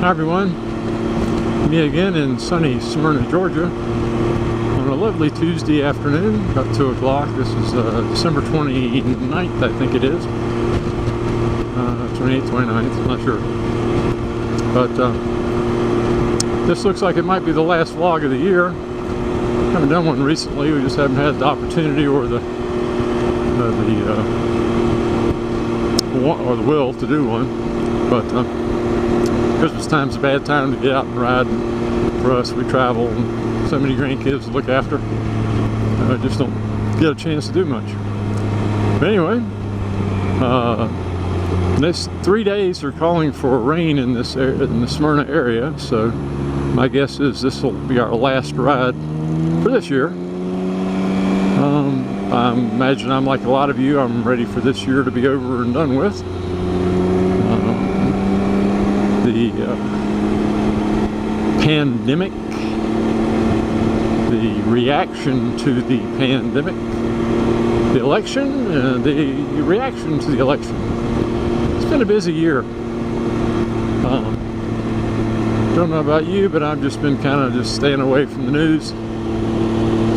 Hi everyone, me again in sunny Smyrna, Georgia on a lovely Tuesday afternoon, about 2 o'clock. This is December 29th, I think it is. 28th, 29th, I'm not sure. But this looks like it might be the last vlog of the year. Haven't done one recently, we just haven't had the opportunity or the will to do one. But Christmas time's a bad time to get out and ride. For us, we travel and so many grandkids to look after. Just don't get a chance to do much. But anyway, next 3 days are calling for rain in this area, in the Smyrna area. So my guess is this will be our last ride for this year. I imagine I'm like a lot of you. I'm ready for this year to be over and done with. The pandemic, the reaction to the pandemic, the election, and the reaction to the election. It's been a busy year. Don't know about you, but I've just been kind of just staying away from the news.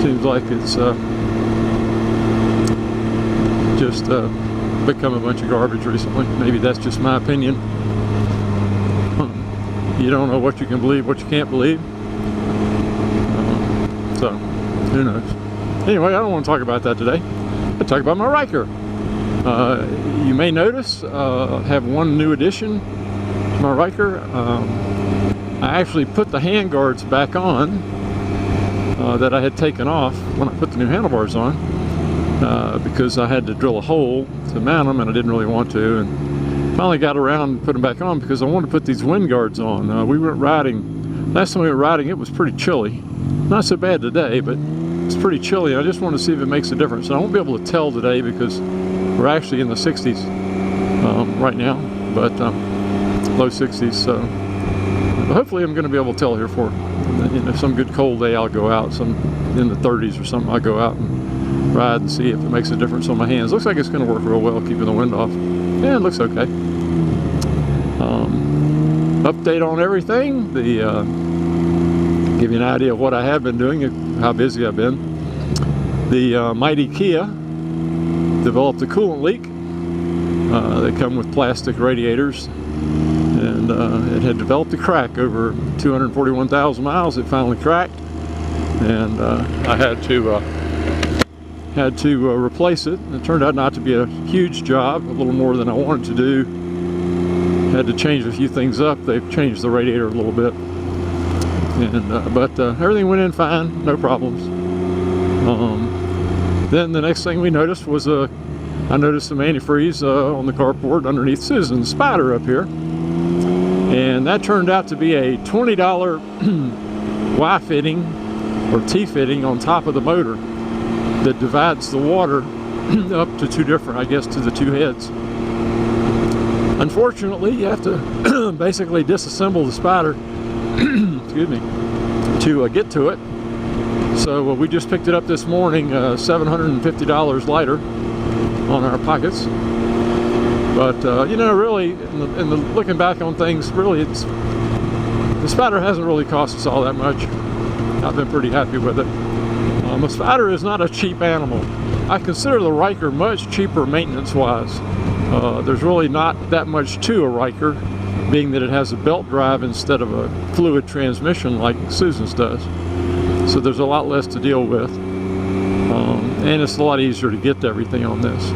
Seems like it's just become a bunch of garbage recently. Maybe that's just my opinion. You don't know what you can believe, what you can't believe. So, who knows? Anyway, I don't want to talk about that today. I'll talk about my Ryker. You may notice I have one new addition to my Ryker. I actually put the handguards back on that I had taken off when I put the new handlebars on because I had to drill a hole to mount them and I didn't really want to. And finally got around to put them back on because I wanted to put these wind guards on. We went riding. Last time we went riding, it was pretty chilly. Not so bad today, but it's pretty chilly. I just want to see if it makes a difference. And I won't be able to tell today because we're actually in the 60s right now, but low 60s. So hopefully I'm going to be able to tell here for some good cold day. I'll go out. Some in the 30s or something. I'll go out and ride and see if it makes a difference on my hands. Looks like it's going to work real well, keeping the wind off. Yeah, it looks okay. Update on everything. Give you an idea of what I have been doing, how busy I've been. The mighty Kia developed a coolant leak. They come with plastic radiators, and it had developed a crack over 241,000 miles. It finally cracked, and I had to replace it. It turned out not to be a huge job, a little more than I wanted to do. Had to change a few things up. They've changed the radiator a little bit, and but everything went in fine, no problems. Then the next thing we noticed was I noticed some antifreeze on the carport underneath Susan's Spider up here, and that turned out to be a $20 Y fitting or T fitting on top of the motor that divides the water up to two different, I guess, to the two heads. Unfortunately, you have to basically disassemble the Spider, excuse me, to get to it. So we just picked it up this morning, $750 lighter on our pockets. But you know, really, in the looking back on things, really, the Spider hasn't really cost us all that much. I've been pretty happy with it. A Spider is not a cheap animal. I consider the Ryker much cheaper maintenance-wise. There's really not that much to a Ryker, being that it has a belt drive instead of a fluid transmission like Susan's does. So there's a lot less to deal with. And it's a lot easier to get to everything on this.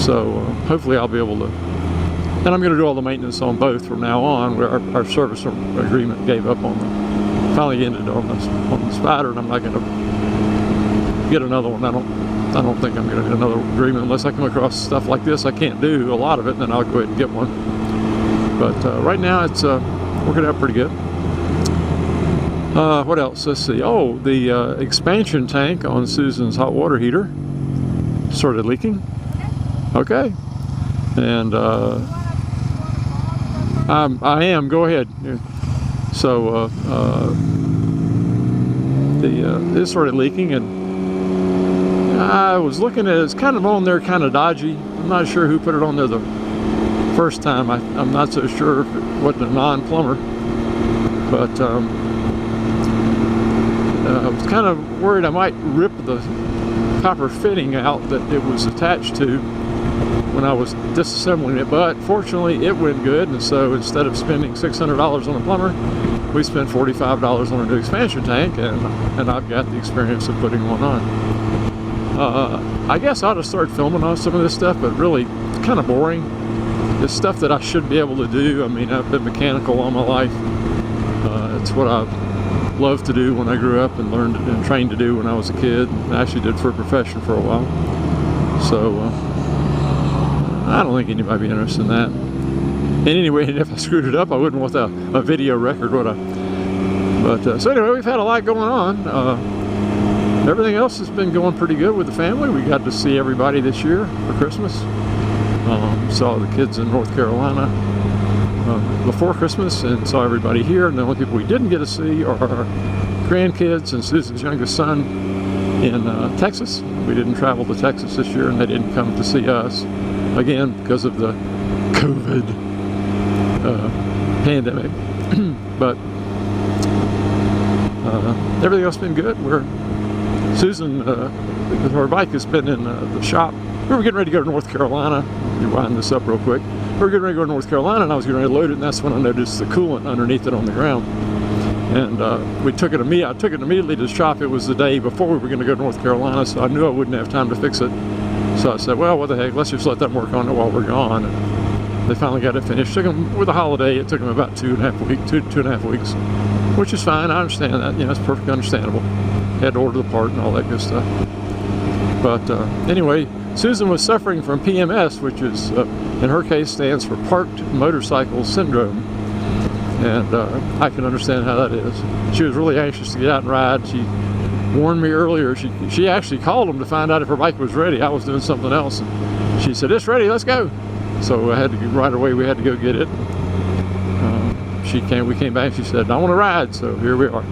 So hopefully I'll be able to, and I'm going to do all the maintenance on both from now on, where our service agreement gave up on finally ended on the Spider, and I'm not going to get another one. I don't think I'm going to get another agreement unless I come across stuff like this I can't do a lot of it, and then I'll go ahead and get one. But right now it's working out pretty good. What else? Let's see. Oh, the expansion tank on Susan's hot water heater started leaking. Okay, and I am. Go ahead. So it started leaking, and I was looking at it. It's kind of on there, kind of dodgy. I'm not sure who put it on there. first time. I'm not so sure if it wasn't a non-plumber, but I was kind of worried I might rip the copper fitting out that it was attached to when I was disassembling it, but fortunately it went good, and so instead of spending $600 on a plumber, we spent $45 on a new expansion tank, and I've got the experience of putting one on. I guess I ought to start filming on some of this stuff, but really it's kind of boring. It's stuff that I should be able to do. I mean, I've been mechanical all my life. It's what I loved to do when I grew up and learned and trained to do when I was a kid. I actually did for a profession for a while. So I don't think anybody would be interested in that. And anyway, if I screwed it up, I wouldn't want a video record, would I? But so anyway, we've had a lot going on. Everything else has been going pretty good with the family. We got to see everybody this year for Christmas. Saw the kids in North Carolina before Christmas, and saw everybody here. And the only people we didn't get to see are our grandkids and Susan's youngest son in Texas. We didn't travel to Texas this year, and they didn't come to see us, again because of the COVID pandemic. But everything else has been good. Susan, her bike has been in the shop. We were getting ready to go to North Carolina. Let me wind this up real quick. We were getting ready to go to North Carolina, and I was getting ready to load it, and that's when I noticed the coolant underneath it on the ground. And I took it immediately to the shop. It was the day before we were going to go to North Carolina, so I knew I wouldn't have time to fix it. So I said, well, what the heck, let's just let them work on it while we're gone. And they finally got it finished. Took them, with the holiday, it took them about two and a half weeks, which is fine. I understand that. You know, it's perfectly understandable. Had to order the part and all that good stuff. But anyway, Susan was suffering from PMS, which is, in her case, stands for Parked Motorcycle Syndrome. And I can understand how that is. She was really anxious to get out and ride. She warned me earlier. She actually called them to find out if her bike was ready. I was doing something else, and she said, "It's ready, let's go." So I had to right away. We had to go get it. We came back. She said, "I want to ride." So here we are.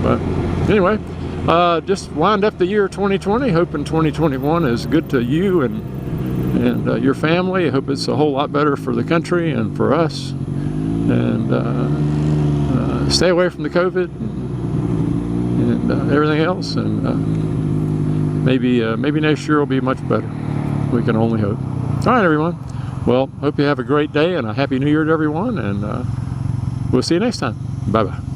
But anyway, just wind up the year 2020. Hoping 2021 is good to you and your family. I hope it's a whole lot better for the country and for us. And stay away from the COVID and everything else. And maybe next year will be much better. We can only hope. All right, everyone. Well, hope you have a great day and a happy New Year to everyone. And we'll see you next time. Bye-bye.